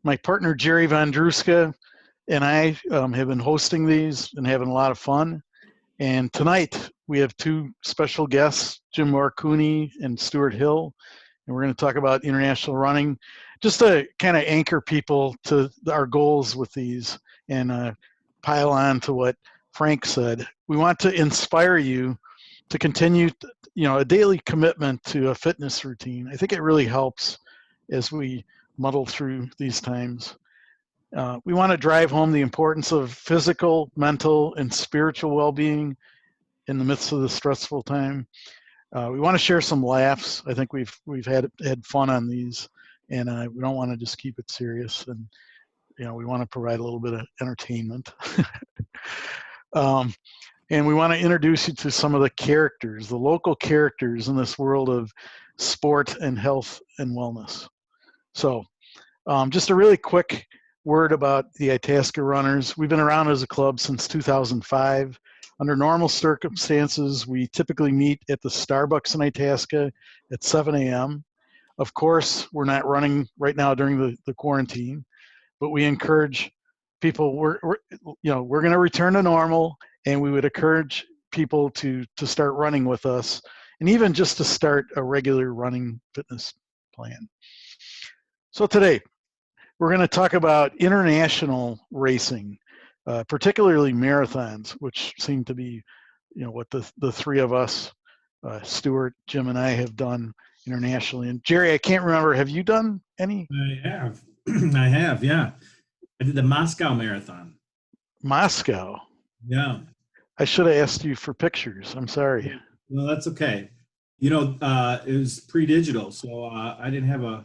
My partner Jerry Von Druska and I have been hosting these and having a lot of fun. And tonight we have two special guests, Jim Marcooney and Stuart Hill, and we're going to talk about international running, just to kind of anchor people to our goals with these and pile on to what Frank said. We want to inspire you to continue, a daily commitment to a fitness routine. I think it really helps as we muddle through these times. We want to drive home the importance of physical, mental, and spiritual well-being in the midst of the stressful time. We want to share some laughs. I think we've had fun on these, and we don't want to just keep it serious. And we want to provide a little bit of entertainment. And we want to introduce you to some of the characters, the local characters in this world of sport and health and wellness. So, just a really quick word about the Itasca Runners. We've been around as a club since 2005. Under normal circumstances, we typically meet at the Starbucks in Itasca at 7 a.m. Of course, we're not running right now during the quarantine, but we encourage people. We're going to return to normal, and we would encourage people to start running with us, and even just to start a regular running fitness plan. So today, we're going to talk about international racing, particularly marathons, which seem to be, what the three of us, Stuart, Jim, and I have done internationally. And Jerry, I can't remember, have you done any? I have. I have, yeah. I did the Moscow Marathon. Moscow? Yeah. I should have asked you for pictures. I'm sorry. No, that's okay. It was pre-digital, so I didn't have an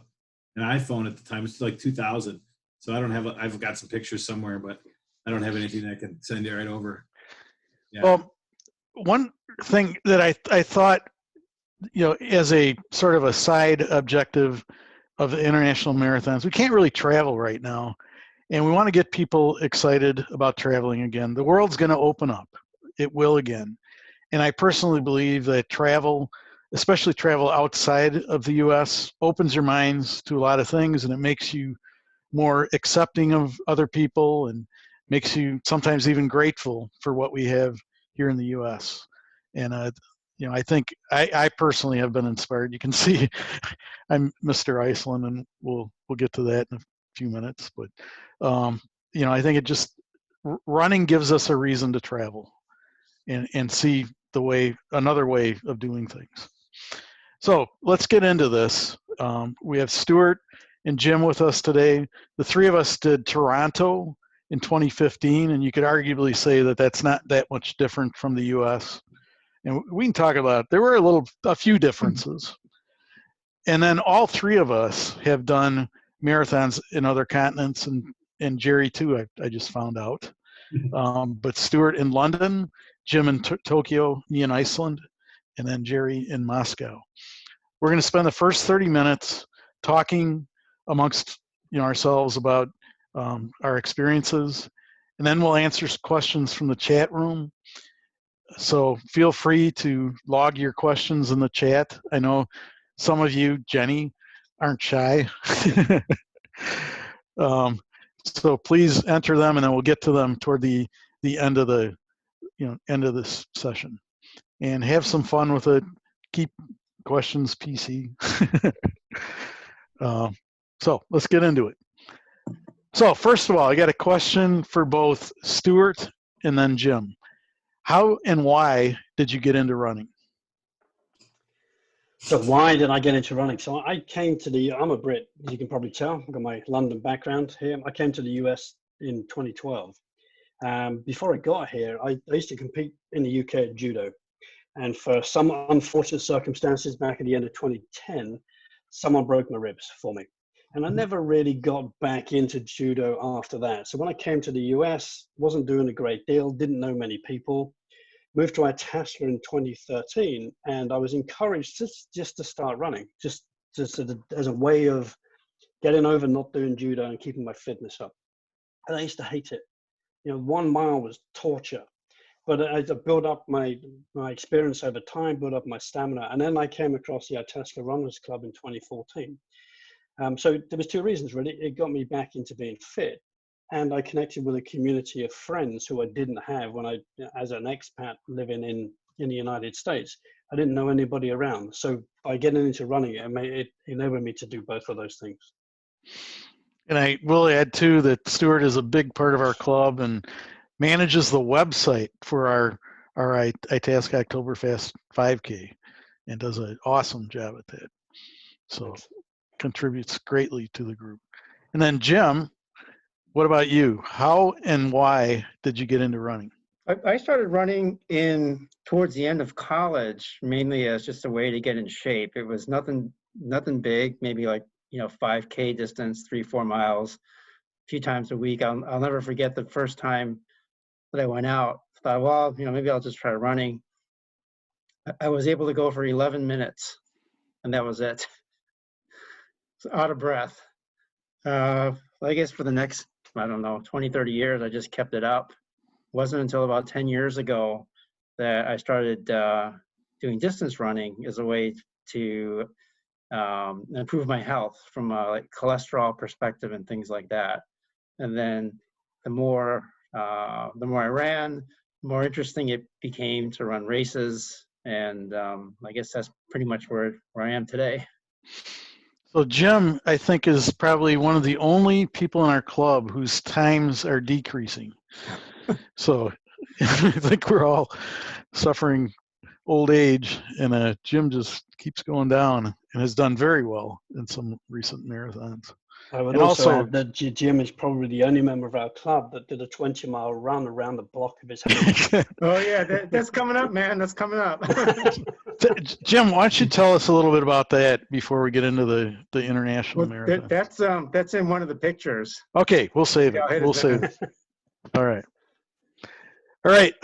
iPhone at the time. It's like 2000. So I don't have I've got some pictures somewhere, but I don't have anything that I can send you right over. Yeah. Well, one thing that I thought, as a sort of a side objective of the international marathons, we can't really travel right now. And we want to get people excited about traveling again. The world's going to open up. It will again. And I personally believe that travel, especially travel outside of the U.S., opens your minds to a lot of things, and it makes you more accepting of other people and makes you sometimes even grateful for what we have here in the U.S. And, I think I personally have been inspired. You can see I'm Mr. Iceland, and we'll get to that in a few minutes. But, I think it just, running gives us a reason to travel and see another way of doing things. So let's get into this. We have Stuart and Jim with us today. The three of us did Toronto in 2015, and you could arguably say that that's not that much different from the U.S. And we can talk about, there were a few differences. And then all three of us have done marathons in other continents, and Jerry too, I just found out. But Stuart in London, Jim in Tokyo, me in Iceland, and then Jerry in Moscow. We're going to spend the first 30 minutes talking amongst ourselves about our experiences, and then we'll answer questions from the chat room. So feel free to log your questions in the chat. I know some of you, Jenny, aren't shy. So please enter them, and then we'll get to them toward the end of the end of this session. And have some fun with it. Keep questions PC. So let's get into it. So first of all, I got a question for both Stuart and then Jim. How and why did you get into running? So why did I get into running? So I came to I'm a Brit, as you can probably tell. I've got my London background here. I came to the US in 2012. Before I got here, I used to compete in the UK at judo. And for some unfortunate circumstances back at the end of 2010, someone broke my ribs for me. And I never really got back into judo after that. So when I came to the US, wasn't doing a great deal, didn't know many people. Moved to Itasca in 2013, and I was encouraged just to start running, just as a way of getting over not doing judo and keeping my fitness up. And I used to hate it. 1 mile was torture. But I built up my experience over time, built up my stamina. And then I came across the Itasca Runners Club in 2014. So there was two reasons really. It got me back into being fit, and I connected with a community of friends who I didn't have when I, as an expat living in the United States, I didn't know anybody around. So by getting into running, it enabled me to do both of those things. And I will add too that Stuart is a big part of our club and manages the website for our Itasca Oktoberfest 5K and does an awesome job at that. So Thanks. contributes greatly to the group. And then Jim, what about you? How and why did you get into running? I started running towards the end of college, mainly as just a way to get in shape. It was nothing big, maybe like 5K distance, 3-4 miles, a few times a week. I'll never forget the first time that I went out. I thought, well, maybe I'll just try running. I was able to go for 11 minutes, and that was it. Out of breath. I guess for the next, 20, 30 years, I just kept it up. It wasn't until about 10 years ago that I started doing distance running as a way to improve my health from a like cholesterol perspective and things like that. And then the more I ran, the more interesting it became to run races. And I guess that's pretty much where I am today. So Jim, I think, is probably one of the only people in our club whose times are decreasing. So I think we're all suffering old age, and Jim just keeps going down and has done very well in some recent marathons. I would And also also- add that Jim is probably the only member of our club that did a 20-mile run around the block of his house. Oh yeah, that's coming up, man. That's coming up. Jim, why don't you tell us a little bit about that before we get into the international marathon? That's in one of the pictures. Okay, we'll save it. Yeah, We'll save it. All right. All right.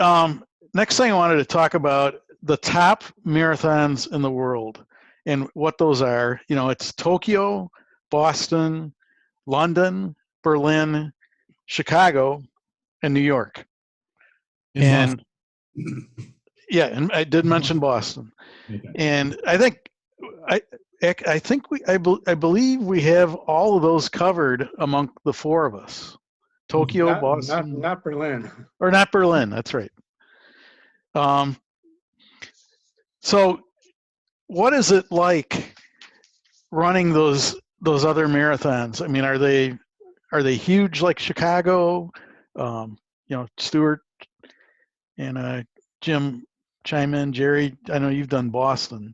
Next thing I wanted to talk about the top marathons in the world and what those are. It's Tokyo, Boston, London, Berlin, Chicago, and New York. And yeah, and I did mention Boston. Okay. And I believe we have all of those covered among the four of us. Tokyo, Boston, not Berlin. or not Berlin. That's right. So what is it like running those other marathons? I mean, are they huge like Chicago? Stuart and Jim chime in. Jerry, I know you've done Boston,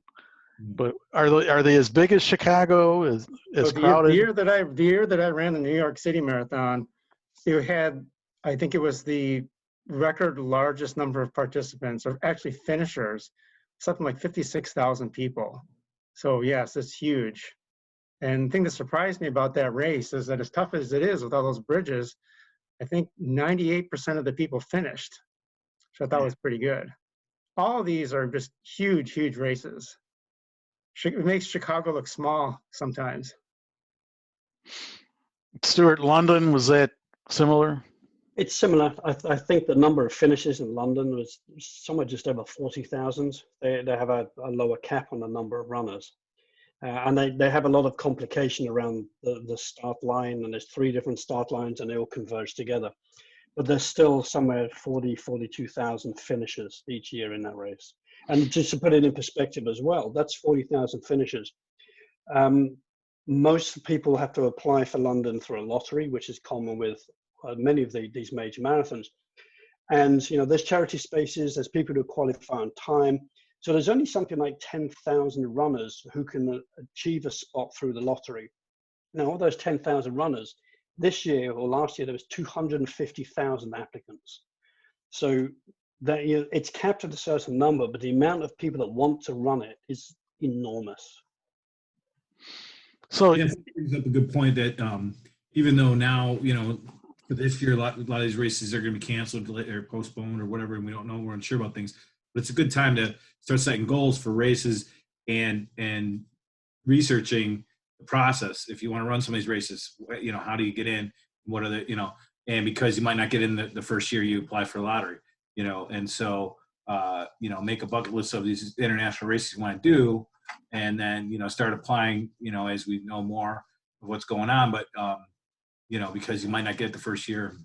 but are they as big as Chicago? As crowded? The year that I ran the New York City Marathon, it had, I think it was the record largest number of participants, or actually finishers, something like 56,000 people. So yes, it's huge. And the thing that surprised me about that race is that as tough as it is with all those bridges, I think 98% of the people finished, which I thought was pretty good. All of these are just huge, huge races. It makes Chicago look small sometimes. Stuart, London, was that similar? It's similar. I think the number of finishes in London was somewhere just over 40,000. They have a lower cap on the number of runners. And they have a lot of complication around the start line, and there's 3 different start lines and they all converge together. But there's still somewhere 42,000 finishers each year in that race. And just to put it in perspective as well, that's 40,000 finishers. Most people have to apply for London through a lottery, which is common with many of these major marathons. And there's charity spaces, there's people who qualify on time. So there's only something like 10,000 runners who can achieve a spot through the lottery. Now, all those 10,000 runners, this year or last year, there was 250,000 applicants. So that it's capped at a certain number, but the amount of people that want to run it is enormous. So yeah, brings up a good point that even though now, for this year, a lot of these races are going to be canceled or postponed or whatever, and we don't know, we're unsure about things. But it's a good time to start setting goals for races and researching the process. If you want to run some of these races, how do you get in? What are the, and because you might not get in the first year you apply for the lottery, and so, make a bucket list of these international races you want to do, and then, start applying, as we know more, of what's going on, but because you might not get it the first year.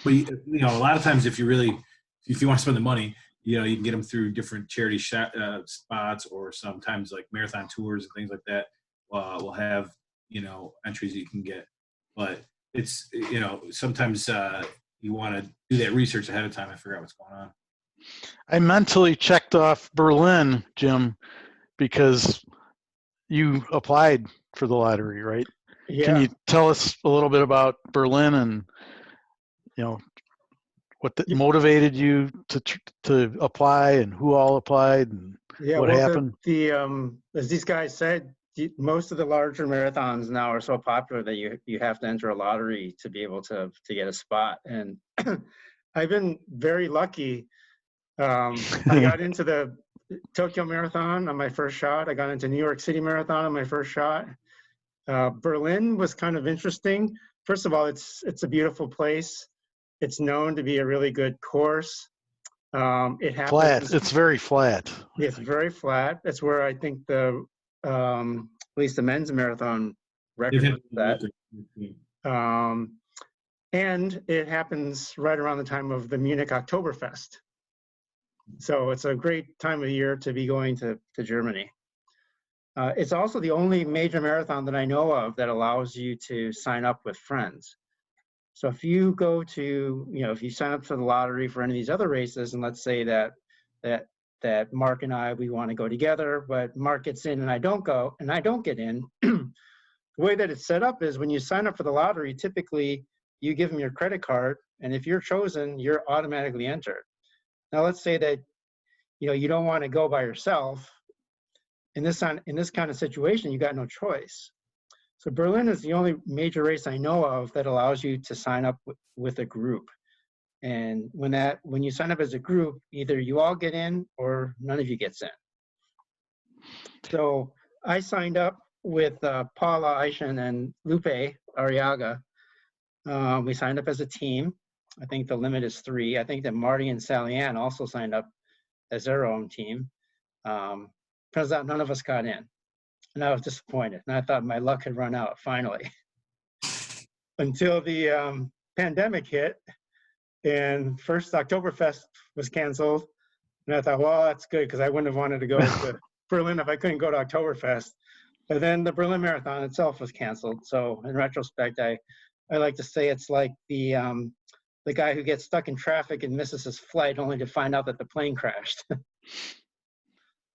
But a lot of times if you want to spend the money, you can get them through different charity spots, or sometimes like marathon tours and things like that will have entries that you can get. But it's sometimes you want to do that research ahead of time. I forgot what's going on. I mentally checked off Berlin, Jim, because you applied for the lottery, right? Yeah. Can you tell us a little bit about Berlin and what motivated you to apply, and who all applied, and what happened? As these guys said, most of the larger marathons now are so popular that you have to enter a lottery to be able to get a spot. And I've been very lucky. I got into the Tokyo Marathon on my first shot. I got into New York City Marathon on my first shot. Berlin was kind of interesting. First of all, it's a beautiful place. It's known to be a really good course. It happens flat. It's very flat. It's very flat. That's where I think at least the men's marathon record was set. And it happens right around the time of the Munich Oktoberfest. So it's a great time of year to be going to Germany. It's also the only major marathon that I know of that allows you to sign up with friends. So if you go to, if you sign up for the lottery for any of these other races, and let's say that Mark and I, we want to go together, but Mark gets in and I don't go, and I don't get in, the way that it's set up is when you sign up for the lottery, typically you give them your credit card, and if you're chosen, you're automatically entered. Now let's say that, you don't want to go by yourself. In this kind of situation, you got no choice. So Berlin is the only major race I know of that allows you to sign up with a group. And when you sign up as a group, either you all get in or none of you gets in. So I signed up with Paula Eischen and Lupe Arriaga. We signed up as a team. I think the limit is 3. I think that Marty and Sally Ann also signed up as their own team. Turns out none of us got in. And I was disappointed. And I thought my luck had run out finally. Until the pandemic hit and first Oktoberfest was canceled. And I thought, well, that's good because I wouldn't have wanted to go to Berlin if I couldn't go to Oktoberfest. But then the Berlin Marathon itself was canceled. So in retrospect, I like to say it's like the guy who gets stuck in traffic and misses his flight only to find out that the plane crashed.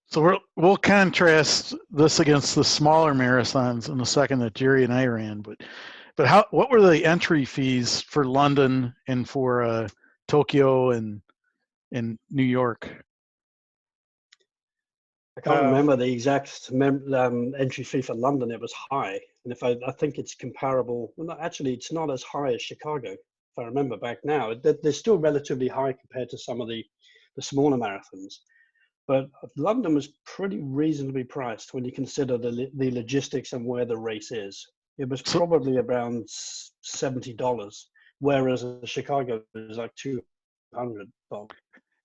So we'll contrast this against the smaller marathons in a second that Jerry and I ran. But what were the entry fees for London and for Tokyo and New York? I can't remember the exact entry fee for London. It was high, and I think it's comparable. Well, no, actually, it's not as high as Chicago. If I remember back now, they're still relatively high compared to some of the smaller marathons. But London was pretty reasonably priced when you consider the logistics and where the race is. It was probably around $70, whereas Chicago is like $200.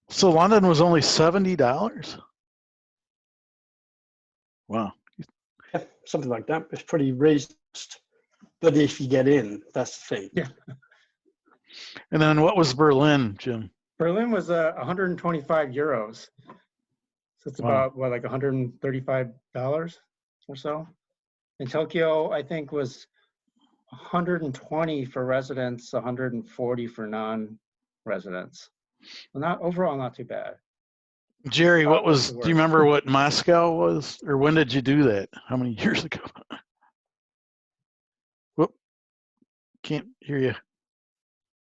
So London was only $70? Wow. Yeah, something like that. It's pretty reasonable. But if you get in, that's the thing. Yeah. And then what was Berlin, Jim? Berlin was 125 euros. So it's about, like $135 or so. And Tokyo, I think, was 120 for residents, 140 for non-residents. Well, overall not too bad. Jerry, do you remember what Moscow was? Or when did you do that? How many years ago? Whoop, can't hear you.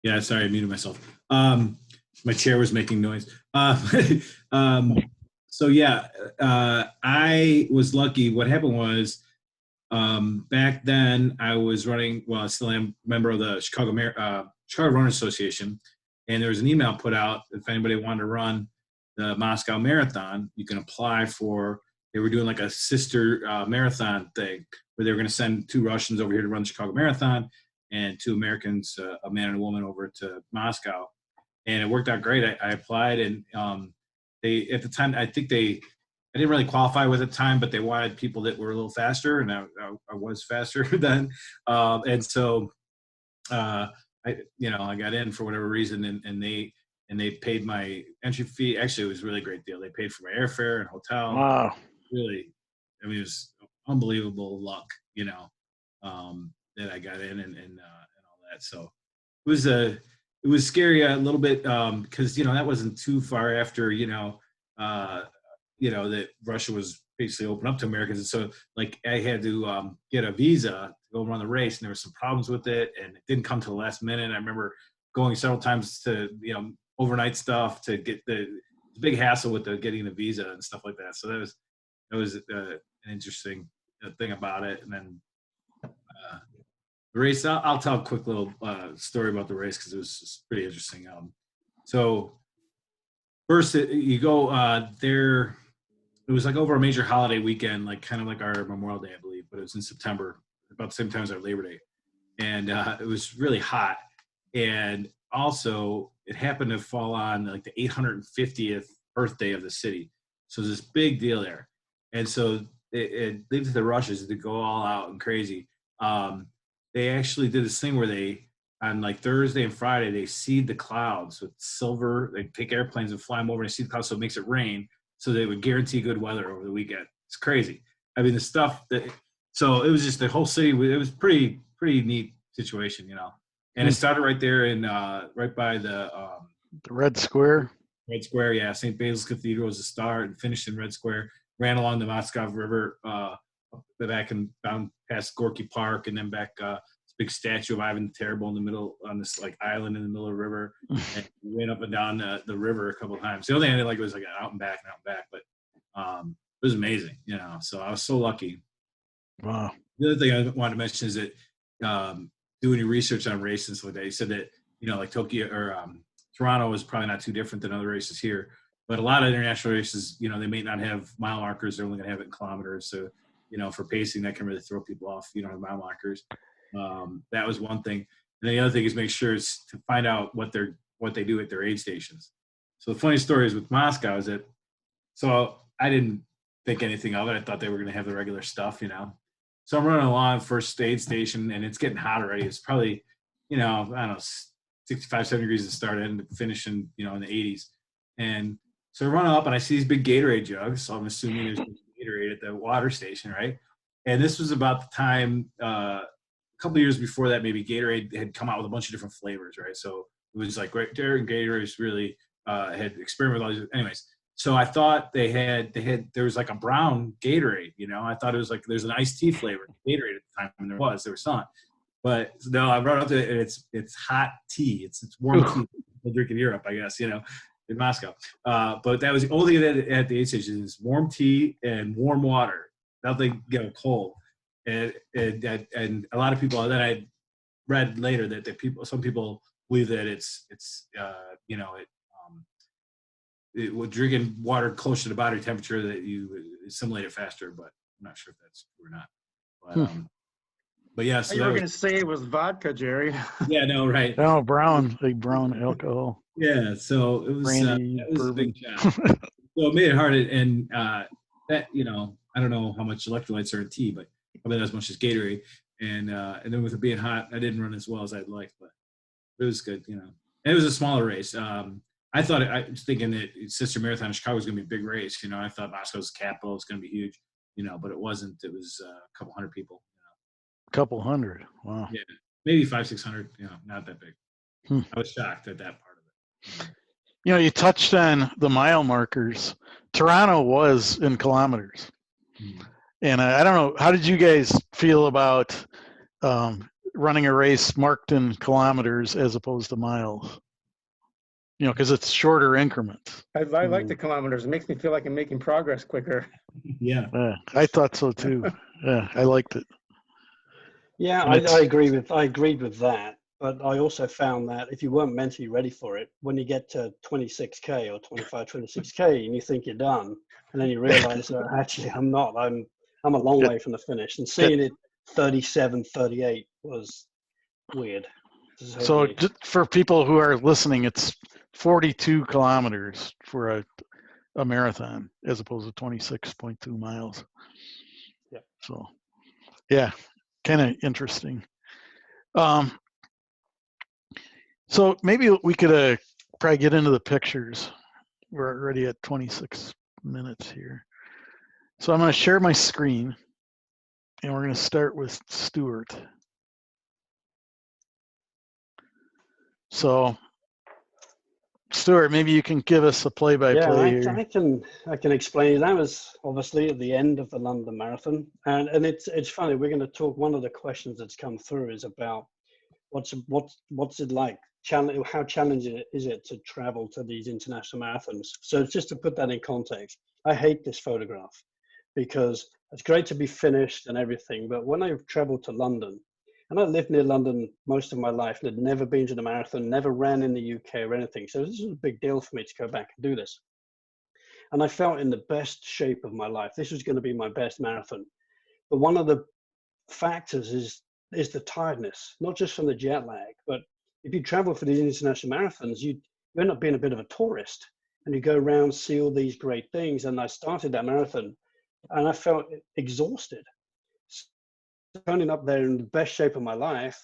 Yeah, sorry, I muted myself. My chair was making noise. So yeah, I was lucky. What happened was, back then I was running, I still am a member of the Chicago Runners Association, and there was an email put out if anybody wanted to run the Moscow Marathon, you can apply for. They were doing like a sister marathon thing where they were going to send 2 Russians over here to run the Chicago Marathon and 2 Americans, a man and a woman, over to Moscow, and it worked out great. I applied, and they, at the time, I think they I didn't really qualify with at the time, but they wanted people that were a little faster, and I was faster then. And so I got in for whatever reason, and they paid my entry fee. Actually, it was a really great deal. They paid for my airfare and hotel. Wow. Really, I mean, it was unbelievable luck, that I got in and all that. So it was scary a little bit, because that wasn't too far after that Russia was basically open up to Americans, and so like I had to get a visa to go run the race, and there were some problems with it, and it didn't come to the last minute. I remember going several times to overnight stuff to get the big hassle with getting the visa and stuff like that. So that was an interesting thing about it. And then the race, I'll tell a quick little story about the race because it was just pretty interesting. So first, you go there. It was like over a major holiday weekend, like kind of like our Memorial Day, I believe, but it was in September, about the same time as our Labor Day. And it was really hot. And also, it happened to fall on like the 850th birthday of the city. So there's this big deal there. And so it leaves to the Russians to go all out and crazy. They actually did this thing where they, on like Thursday and Friday, they seed the clouds with silver. They take airplanes and fly them over and seed the clouds so it makes it rain. So they would guarantee good weather over the weekend. It's crazy. I mean, the stuff so it was just the whole city. It was pretty neat situation, And it started right there in right by the Red Square. Red Square, yeah. St. Basil's Cathedral was the start, and finished in Red Square. Ran along the Moscow River, back and down past Gorky Park, and then back this big statue of Ivan the Terrible in the middle on this like island in the middle of the river, and went up and down the river a couple of times. The only thing I didn't like was like out and back, but it was amazing, So I was so lucky. Wow. The other thing I wanted to mention is that doing your research on races and stuff like that, you said that like Tokyo or Toronto is probably not too different than other races here, but a lot of international races, they may not have mile markers; they're only going to have it in kilometers. So, for pacing, that can really throw people off. You don't have mile markers. That was one thing. And then the other thing is make sure it's to find out what they do at their aid stations. So the funny story is with Moscow is that, so I didn't think anything of it. I thought they were going to have the regular stuff, So I'm running along first aid station, and it's getting hot already. It's probably, I don't know, 65, 70 degrees to start and finish in the 80s. And so I run up and I see these big Gatorade jugs. So I'm assuming there's Gatorade at the water station, right? And this was about the time, a couple of years before that, maybe Gatorade had come out with a bunch of different flavors, right? So it was like right there, and Gatorade really had experimented with all these. Anyways, so I thought there was like a brown Gatorade, I thought it was like there's an iced tea flavor Gatorade at the time, and there was not. But no, I brought it up to it, and it's hot tea. It's warm tea. We'll drink in Europe, I guess, in Moscow. But that was the only thing at the aid station is warm tea and warm water. Nothing, cold. And a lot of people. Then I read later that some people believe that drinking water close to the body temperature that you assimilate it faster. But I'm not sure if that's true or not. But yeah, so you were going to say it was vodka, Jerry. Yeah, no, right. Oh, brown alcohol. Yeah, so it was, Brandy, that was a bourbon. big job. So it made it hard, and that I don't know how much electrolytes are in tea, but probably not as much as Gatorade. And then with it being hot, I didn't run as well as I'd like, but it was good, And it was a smaller race. I was thinking that Sister Marathon in Chicago was going to be a big race. I thought Moscow's capital was going to be huge, but it wasn't. It was a couple hundred people. Couple hundred. Wow. Yeah, maybe 500-600. Not that big. I was shocked at that part of it. You touched on the mile markers. Toronto was in kilometers. And I don't know, how did you guys feel about running a race marked in kilometers as opposed to miles? Because it's shorter increments. I like the kilometers. It makes me feel like I'm making progress quicker. Yeah. I thought so too. Yeah, I liked it. Yeah, I agreed with that. But I also found that if you weren't mentally ready for it, when you get to 26K or 26K and you think you're done, and then you realize that actually I'm not. I'm a long way from the finish. And seeing it 37, 38 was weird. So just for people who are listening, it's 42 kilometers for a marathon as opposed to 26.2 miles. Yep. So, yeah, kind of interesting. So maybe we could probably get into the pictures. We're already at 26 minutes here. So I'm going to share my screen, and we're going to start with Stuart. So, Stuart, maybe you can give us a play-by-play here. I can explain. That was obviously at the end of the London Marathon, and it's funny. We're going to talk. One of the questions that's come through is about what's it like? How challenging is it to travel to these international marathons? So just to put that in context, I hate this photograph because it's great to be finished and everything, but when I traveled to London, and I lived near London most of my life and had never been to the marathon, never ran in the UK or anything. So this was a big deal for me to go back and do this. And I felt in the best shape of my life. This was going to be my best marathon. But one of the factors is the tiredness, not just from the jet lag, but if you travel for these international marathons, you end up being a bit of a tourist and you go around, see all these great things. And I started that marathon and I felt exhausted. Turning up there in the best shape of my life,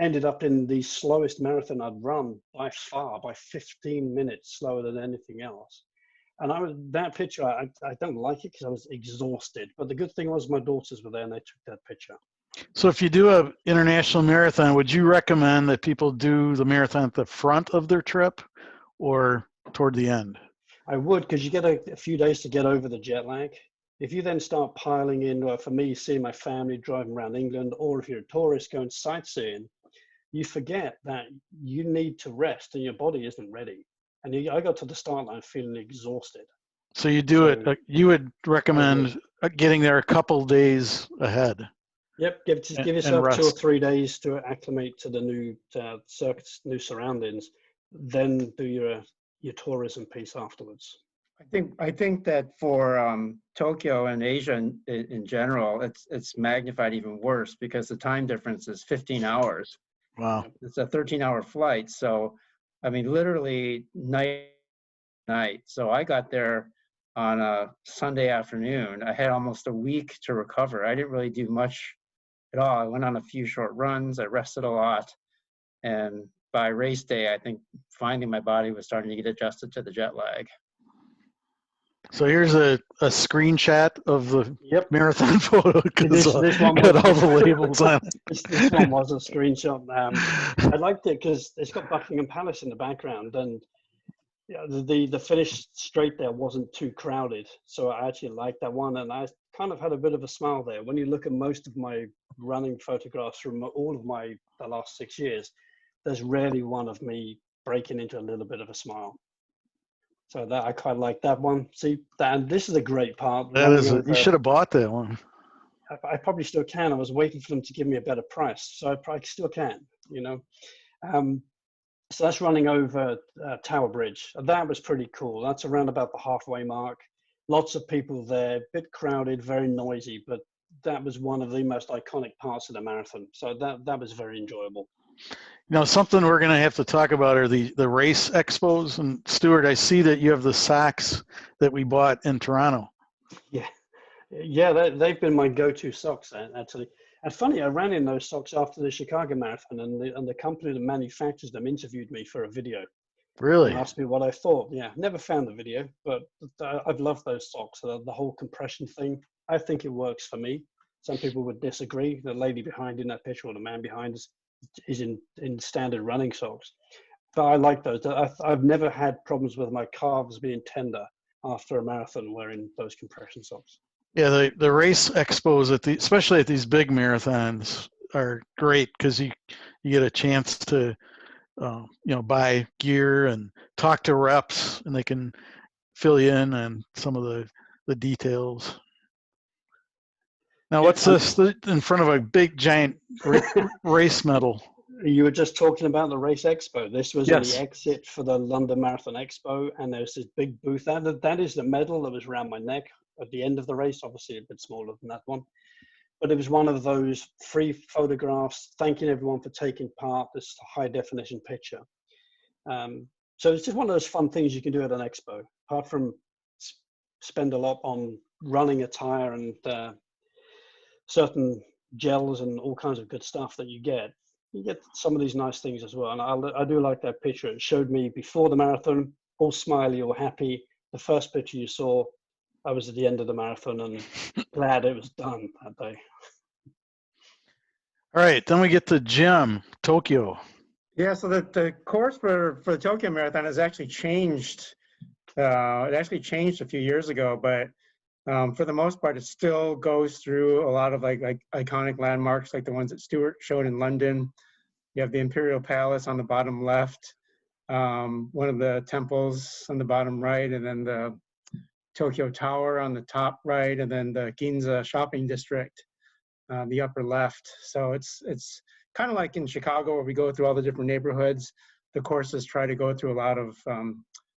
ended up in the slowest marathon I'd run by far, by 15 minutes slower than anything else. And that picture, I don't like it because I was exhausted. But the good thing was my daughters were there and they took that picture. So if you do an international marathon, would you recommend that people do the marathon at the front of their trip or toward the end? I would, because you get a few days to get over the jet lag. If you then start piling in, for me, seeing my family driving around England, or if you're a tourist going sightseeing, you forget that you need to rest and your body isn't ready. And I got to the start line feeling exhausted. So you do it, you would recommend getting there a couple days ahead. Yep, give yourself 2 or 3 days to acclimate to the new circuits, new surroundings. Then do your tourism piece afterwards. I think that for Tokyo and Asia in general, it's magnified even worse because the time difference is 15 hours. Wow. It's a 13-hour flight. So, I mean, literally night. So I got there on a Sunday afternoon. I had almost a week to recover. I didn't really do much at all. I went on a few short runs. I rested a lot. And by race day, I think finally my body was starting to get adjusted to the jet lag. So here's a screenshot of the marathon photo because this one got all the labels on it. This one was a screenshot. I liked it because it's got Buckingham Palace in the background, and the finish straight there wasn't too crowded. So I actually liked that one, and I kind of had a bit of a smile there. When you look at most of my running photographs from all of the last 6 years, there's rarely one of me breaking into a little bit of a smile. So that I quite like that one. See, and this is a great part. That is, you should have bought that one. I probably still can. I was waiting for them to give me a better price, so I probably still can. So that's running over Tower Bridge. That was pretty cool. That's around about the halfway mark. Lots of people there, a bit crowded, very noisy, but that was one of the most iconic parts of the marathon. So that was very enjoyable. Something we're going to have to talk about are the race expos. And Stuart, I see that you have the socks that we bought in Toronto. Yeah, they've been my go-to socks actually. And funny, I ran in those socks after the Chicago Marathon, and the company that manufactures them interviewed me for a video. Really? And asked me what I thought. Yeah, never found the video, but I've loved those socks. The whole compression thing, I think it works for me. Some people would disagree. The lady behind in that picture, or the man behind, is in standard running socks. But I like those. I've never had problems with my calves being tender after a marathon wearing those compression socks. Yeah, the race expos especially at these big marathons are great because you get a chance to buy gear and talk to reps, and they can fill you in on some of the details. Now, what's this in front of a big giant race medal? You were just talking about the Race Expo. This was the exit for the London Marathon Expo, and there's this big booth. That is the medal that was around my neck at the end of the race, obviously a bit smaller than that one. But it was one of those free photographs, thanking everyone for taking part, this high definition picture. So it's just one of those fun things you can do at an expo. Apart from spend a lot on running attire and certain gels and all kinds of good stuff that you get some of these nice things as well. And I do like that picture. It showed me before the marathon, all smiley, all happy. The first picture you saw, I was at the end of the marathon and glad it was done that day. All right, then we get to Jim, Tokyo. Yeah, so the course for the Tokyo Marathon has actually changed. It actually changed a few years ago, but for the most part, it still goes through a lot of like iconic landmarks, like the ones that Stuart showed in London. You have the Imperial Palace on the bottom left, one of the temples on the bottom right, and then the Tokyo Tower on the top right, and then the Ginza shopping district, the upper left. So it's kind of like in Chicago where we go through all the different neighborhoods. The courses try to go through a lot of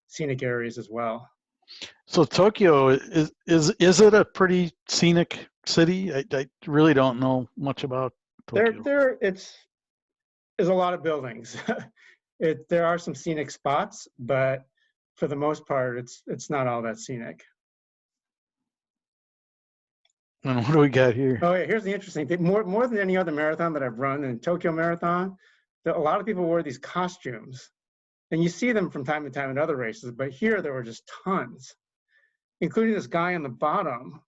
scenic areas as well. So Tokyo, is it a pretty scenic city? I really don't know much about Tokyo. There's a lot of buildings. There are some scenic spots, but for the most part, it's not all that scenic. And what do we got here? Oh yeah, here's the interesting thing. More than any other marathon that I've run, in Tokyo Marathon, a lot of people wear these costumes, and you see them from time to time in other races. But here there were just tons, including this guy on the bottom.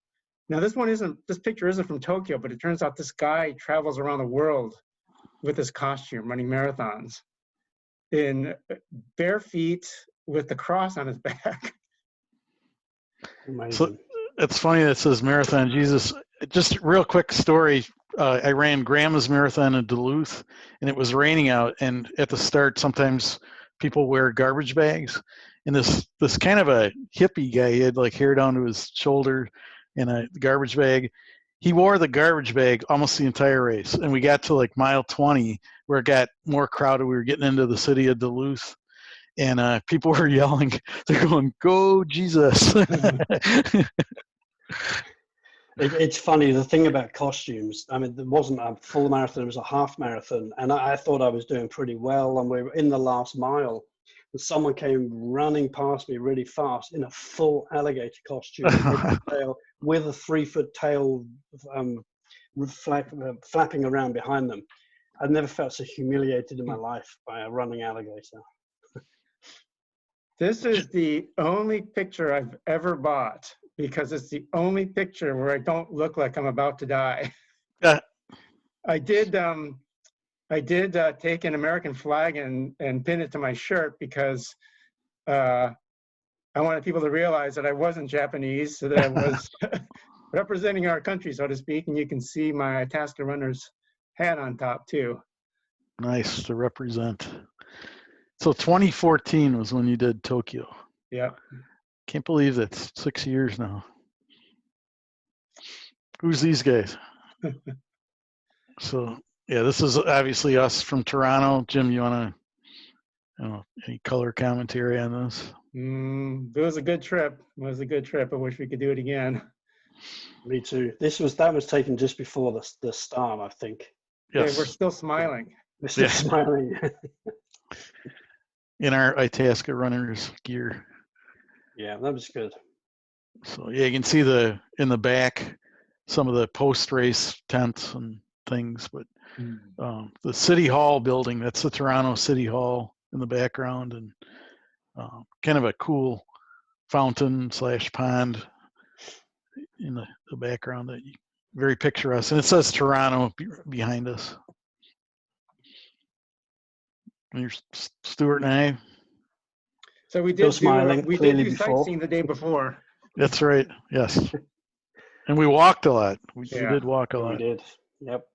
Now this picture isn't from Tokyo, but it turns out this guy travels around the world with this costume, running marathons, in bare feet with the cross on his back. Amazing. So it's funny that it says Marathon Jesus. Just real quick story. I ran Grandma's Marathon in Duluth, and it was raining out. And at the start, sometimes people wear garbage bags. And this kind of a hippie guy, he had like hair down to his shoulder and a garbage bag. He wore the garbage bag almost the entire race. And we got to like mile 20 where it got more crowded. We were getting into the city of Duluth. And people were yelling, they're going, "Go Jesus." It's funny, the thing about costumes, I mean, there wasn't a full marathon, it was a half marathon. And I thought I was doing pretty well. And we were in the last mile. And someone came running past me really fast in a full alligator costume with a 3-foot tail flapping around behind them. I've never felt so humiliated in my life by a running alligator. This is the only picture I've ever bought because it's the only picture where I don't look like I'm about to die. I did take an American flag and pin it to my shirt because I wanted people to realize that I wasn't Japanese, so that I was representing our country, so to speak. And you can see my Itasca Runners hat on top too. Nice to represent. So 2014 was when you did Tokyo. Yeah. Can't believe that's 6 years now. Who's these guys? So yeah, this is obviously us from Toronto. Jim, you want to, any color commentary on this? It was a good trip. It was a good trip. I wish we could do it again. Me too. That was taken just before the start, I think. Yes. Yeah, we're still smiling. We're still smiling. In our Itasca Runners gear. Yeah, that was good. So yeah, you can see in the back some of the post-race tents and things, but the City Hall building, that's the Toronto City Hall in the background, and kind of a cool fountain / pond in the background that very picturesque, and it says Toronto behind us. And here's Stuart and I. So we did do before. sightseeing the day before. That's right. Yes. And we walked a lot. We did walk a lot. We did. Yep.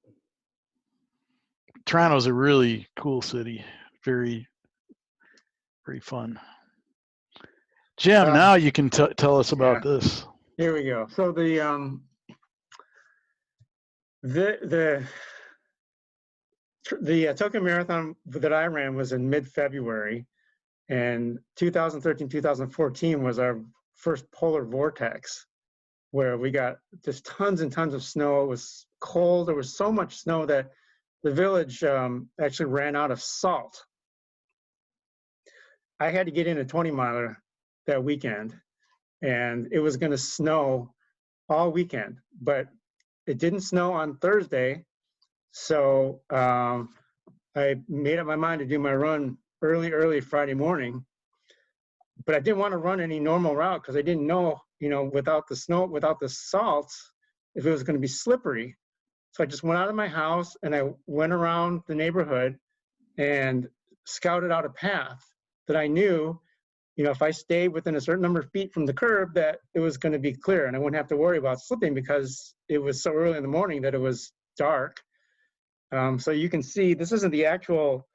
Toronto's a really cool city. Very, very fun. Jim, now you can tell us about this. Here we go. So the Tokyo Marathon that I ran was in mid-February, and 2013, 2014 was our first polar vortex, where we got just tons and tons of snow. It was cold. There was so much snow that the village actually ran out of salt. I had to get in a 20-miler that weekend, and it was going to snow all weekend, but it didn't snow on Thursday. So I made up my mind to do my run early Friday morning, but I didn't want to run any normal route because I didn't know, without the snow, without the salts, if it was going to be slippery. So I just went out of my house and I went around the neighborhood and scouted out a path that I knew, if I stayed within a certain number of feet from the curb, that it was going to be clear and I wouldn't have to worry about slipping because it was so early in the morning that it was dark. So you can see this isn't the actual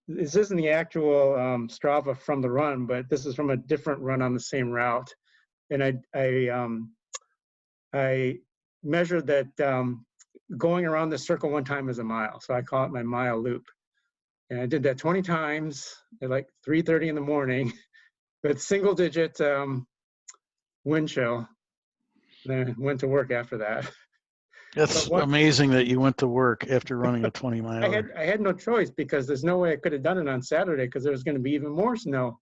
Strava from the run, but this is from a different run on the same route. And I measured that going around the circle one time is a mile. So I call it my mile loop. And I did that 20 times at like 3:30 in the morning with single digit wind chill. Then went to work after that. That's amazing that you went to work after running a 20 miler. I had no choice because there's no way I could have done it on Saturday because there was going to be even more snow.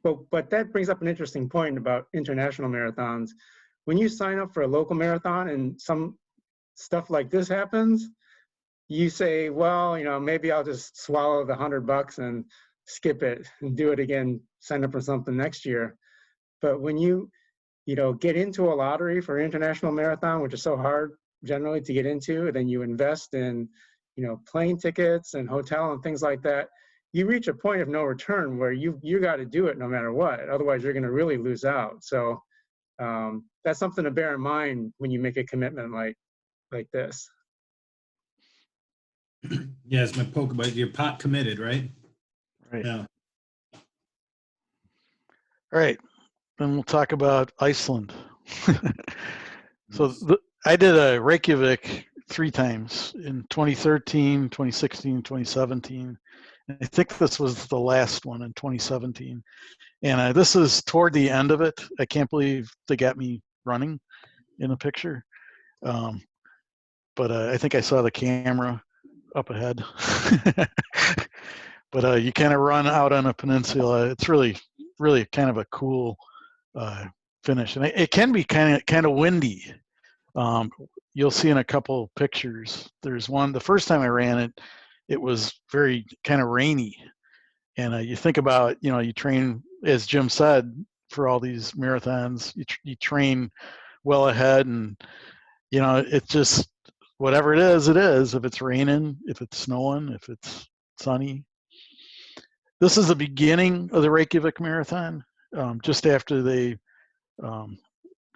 But that brings up an interesting point about international marathons. When you sign up for a local marathon and some stuff like this happens, you say, well, maybe I'll just swallow the $100 and skip it and do it again, sign up for something next year. But when you get into a lottery for an international marathon, which is so hard generally to get into, and then you invest in, plane tickets and hotel and things like that, you reach a point of no return where you got to do it no matter what. Otherwise, you're going to really lose out. So that's something to bear in mind when you make a commitment like this. Yeah, it's my poke about you're pot committed, right? Right. Yeah. All right. Then we'll talk about Iceland. So I did a Reykjavik 3 times in 2013, 2016, 2017. And I think this was the last one in 2017. And this is toward the end of it. I can't believe they got me running in a picture. But I think I saw the camera up ahead. But you kind of run out on a peninsula. It's really, really kind of a cool finish, and it can be kind of windy. You'll see in a couple pictures. There's one. The first time I ran it, it was very kind of rainy, and you think about you train, as Jim said, for all these marathons. You train well ahead, and it's just whatever it is. It is. If it's raining, if it's snowing, if it's sunny. This is the beginning of the Reykjavik Marathon, just after they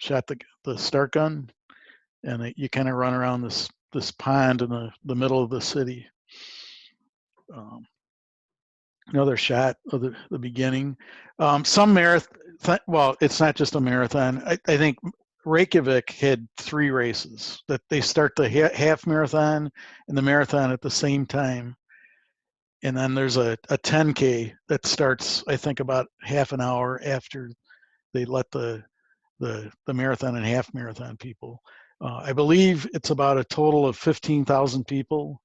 shot the start gun, and you kind of run around this pond in the middle of the city. Another shot of the beginning. Some marathon. Well, it's not just a marathon. I think Reykjavik had 3 races that they start the half marathon and the marathon at the same time. And then there's a 10K that starts, I think, about half an hour after they let the marathon and half marathon people. I believe it's about a total of 15,000 people.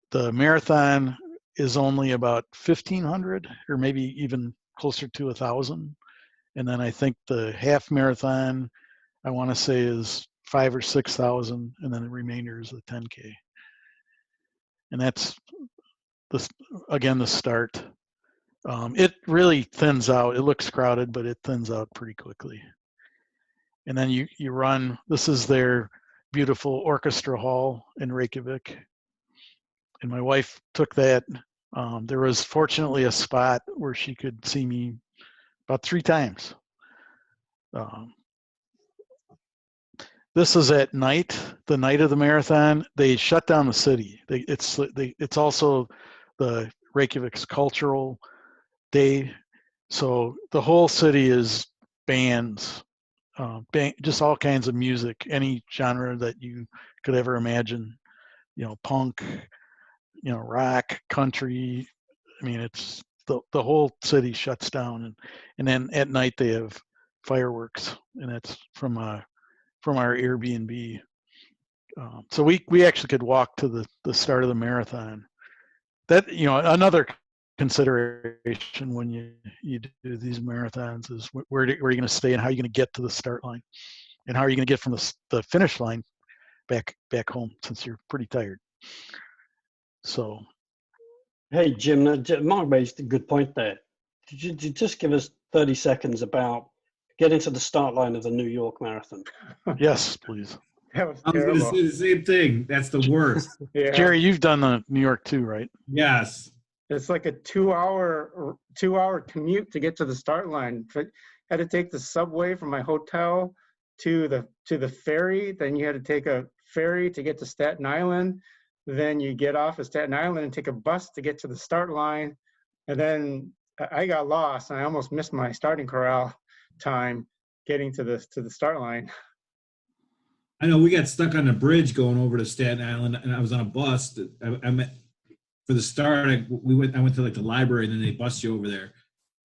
The marathon is only about 1,500, or maybe even closer to 1,000. And then I think the half marathon, I want to say, is 5,000 or 6,000, and then the remainder is the 10K. And that's the start. It really thins out. It looks crowded, but it thins out pretty quickly. And then you run. This is their beautiful orchestra hall in Reykjavik. And my wife took that. There was fortunately a spot where she could see me about 3 times. This is at night, the night of the marathon. They shut down the city. It's also the Reykjavik's cultural day, so the whole city is bands, just all kinds of music, any genre that you could ever imagine. Punk, rock, country. I mean, it's the whole city shuts down, and then at night they have fireworks, and that's from our Airbnb. So we actually could walk to the start of the marathon. That another consideration when you do these marathons is where are you going to stay and how are you going to get to the start line, and how are you going to get from the finish line back home since you're pretty tired. So, Hey, Jim, Mark raised a good point there. Could you just give us 30 seconds about getting to the start line of the New York Marathon? yes, please. That was I was going to terrible. say the same thing. That's the worst. Yeah. Jerry, you've done the New York too, right? Yes. It's like a 2-hour commute to get to the start line. Had to take the subway from my hotel to the ferry. Then you had to take a ferry to get to Staten Island. Then you get off of Staten Island and take a bus to get to the start line. And then I got lost and I almost missed my starting corral time getting to the start line. I know we got stuck on the bridge going over to Staten Island, and I was on a bus. I met for the start. I went to like the library, and then they bus you over there.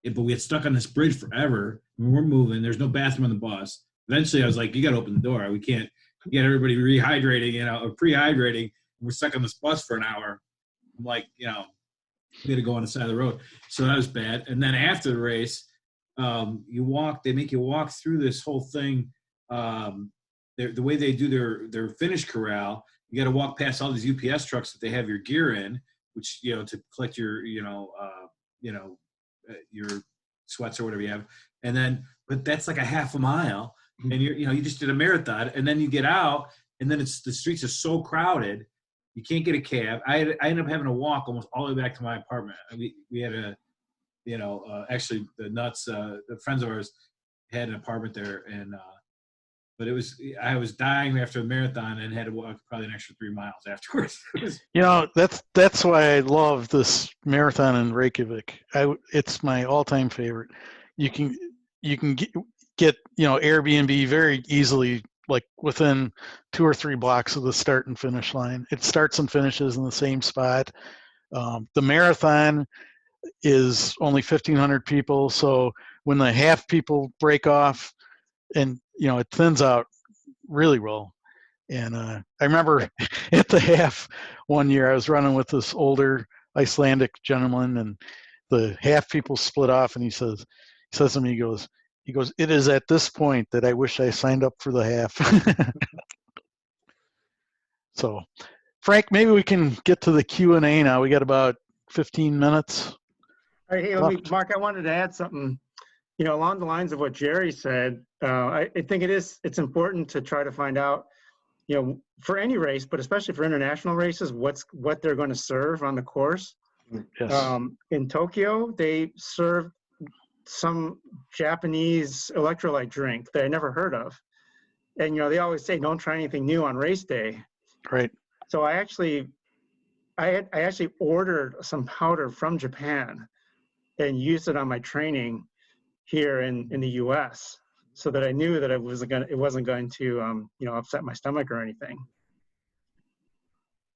But we had stuck on this bridge forever. We're moving. There's no bathroom on the bus. Eventually, I was like, "You got to open the door. We can't get everybody rehydrating, or pre-hydrating. We're stuck on this bus for an hour." I'm like, we had to go on the side of the road. So that was bad. And then after the race, they make you walk through this whole thing. The way they do their finish corral, you got to walk past all these UPS trucks that they have your gear in, which, to collect your, your sweats or whatever you have. And then, but that's like a half a mile, and you just did a marathon, and then you get out, and then the streets are so crowded. You can't get a cab. I ended up having to walk almost all the way back to my apartment. We had actually the friends of ours had an apartment there, and but I was dying after a marathon and had to walk probably an extra 3 miles afterwards. That's why I love this marathon in Reykjavik. It's my all-time favorite. You can get Airbnb very easily, like within 2 or 3 blocks of the start and finish line. It starts and finishes in the same spot. The marathon is only 1,500 people, so when the half people break off, and it thins out really well. And I remember at the half one year, I was running with this older Icelandic gentleman, and the half people split off, and he says to me, he goes, "It is at this point that I wish I signed up for the half." So, Frank, maybe we can get to the Q&A now. We got about 15 minutes. All right, hey, Mark, I wanted to add something, along the lines of what Jerry said. I think it's important to try to find out, for any race, but especially for international races, what they're going to serve on the course. Yes. In Tokyo, they served some Japanese electrolyte drink that I never heard of. And, they always say, don't try anything new on race day. Right. So I actually ordered some powder from Japan and used it on my training here in the U.S. so that I knew that it wasn't going to upset my stomach or anything.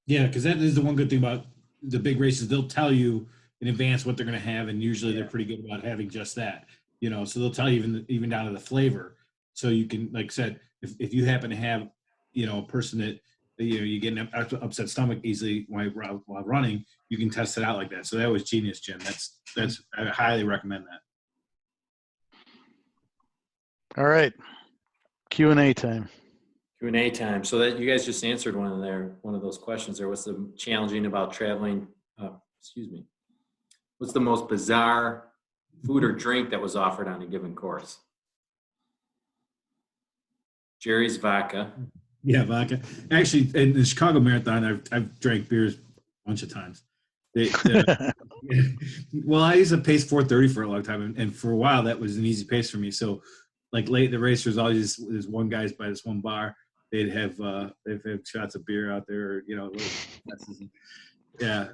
Yeah, because that is the one good thing about the big races. They'll tell you in advance what they're going to have, and usually they're pretty good about having just that. So they'll tell you even down to the flavor. So you can, like I said, if you happen to have, a person that you get an upset stomach easily while running, you can test it out like that. So that was genius, Jim. That's I highly recommend that. All right. Q&A time. Q&A time. So that you guys just answered one of those questions there. What's the challenging about traveling? What's the most bizarre food or drink that was offered on a given course? Jerry's vodka. Yeah, vodka. Actually, in the Chicago Marathon, I've drank beers a bunch of times. Well, I used to pace 4:30 for a long time, and for a while that was an easy pace for me. So, like late in the race, there's always this one guy's by this one bar. They'd have shots of beer out there, yeah.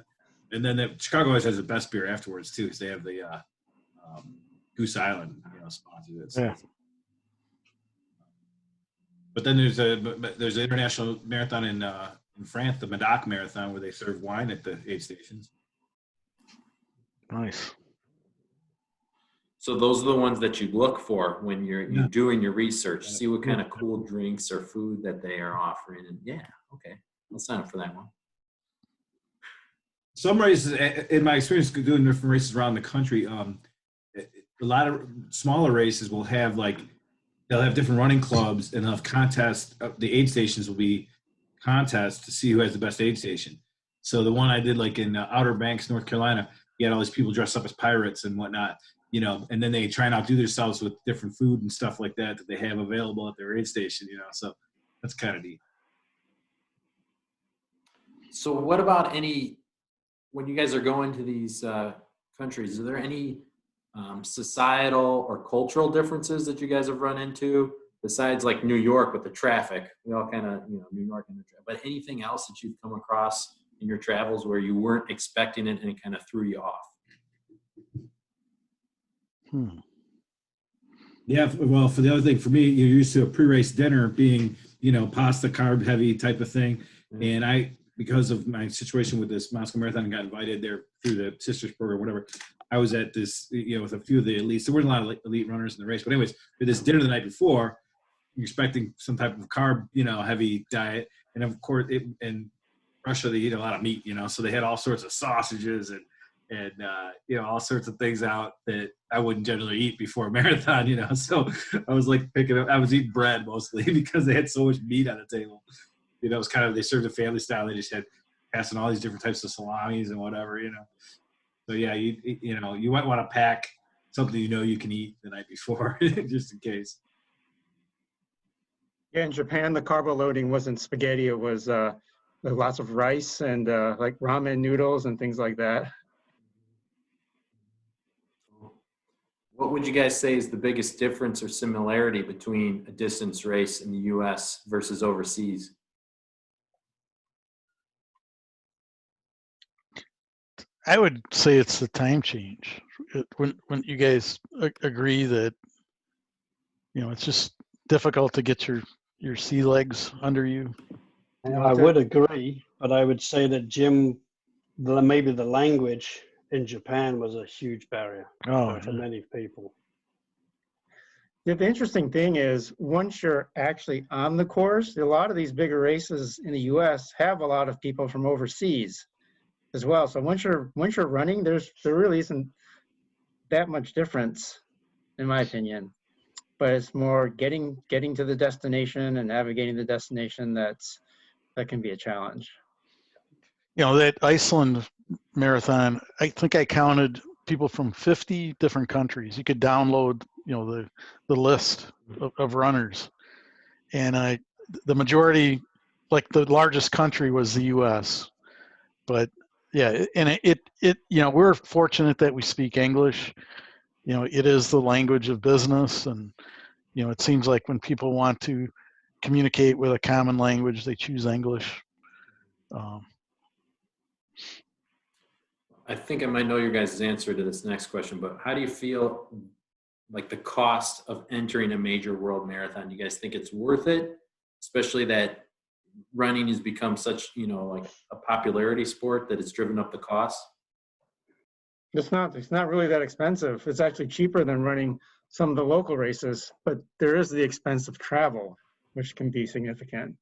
And then Chicago always has the best beer afterwards too, because they have the Goose Island, sponsor. Yeah. But then there's an international marathon in France, the Medoc Marathon, where they serve wine at the aid stations. Nice. So those are the ones that you look for when you're doing your research. See what kind of cool drinks or food that they are offering. And okay, I'll sign up for that one. Some races, in my experience doing different races around the country, a lot of smaller races will have they'll have different running clubs and they'll have contests. The aid stations will be contests to see who has the best aid station. So the one I did in Outer Banks, North Carolina, you had all these people dressed up as pirates and whatnot, and then they try and outdo themselves with different food and stuff like that they have available at their aid station, so that's kind of neat. So what about when you guys are going to these countries, are there any societal or cultural differences that you guys have run into besides New York with the traffic? We all kind of, New York and the traffic, but anything else that you've come across in your travels where you weren't expecting it and it kind of threw you off? Yeah, well, for the other thing, for me, you're used to a pre-race dinner being, pasta, carb heavy type of thing. And I, because of my situation with this Moscow Marathon, got invited there through the Sisters program, whatever. I was at this, with a few of the elites. There weren't a lot of elite runners in the race, but anyways, for this dinner the night before, you're expecting some type of carb, heavy diet. And of course, in Russia, they eat a lot of meat, so they had all sorts of sausages and all sorts of things out that I wouldn't generally eat before a marathon, So I was picking up, I was eating bread mostly because they had so much meat on the table. It was kind of, they served a family style. They just had passing all these different types of salamis and whatever, So yeah, you might want to pack something you can eat the night before just in case. Yeah, in Japan, the carbo loading wasn't spaghetti. It was lots of rice and ramen noodles and things like that. What would you guys say is the biggest difference or similarity between a distance race in the U.S. versus overseas? I would say it's the time change. When you guys agree that, it's just difficult to get your sea legs under you. I would agree, but I would say that maybe the language in Japan was a huge barrier for many people. Yeah, the interesting thing is once you're actually on the course, a lot of these bigger races in the U.S. have a lot of people from overseas as well. So once you're running, there really isn't that much difference, in my opinion. But it's more getting to the destination and navigating the destination that can be a challenge. That Iceland marathon, I think I counted people from 50 different countries. You could download, the list of runners, and the majority, the largest country was the U.S. But yeah, and it we're fortunate that we speak English. It is the language of business, and it seems like when people want to communicate with a common language, they choose English. I think I might know your guys' answer to this next question, but how do you feel the cost of entering a major world marathon? Do you guys think it's worth it, especially that running has become such, a popularity sport that it's driven up the cost? It's not really that expensive. It's actually cheaper than running some of the local races, but there is the expense of travel, which can be significant.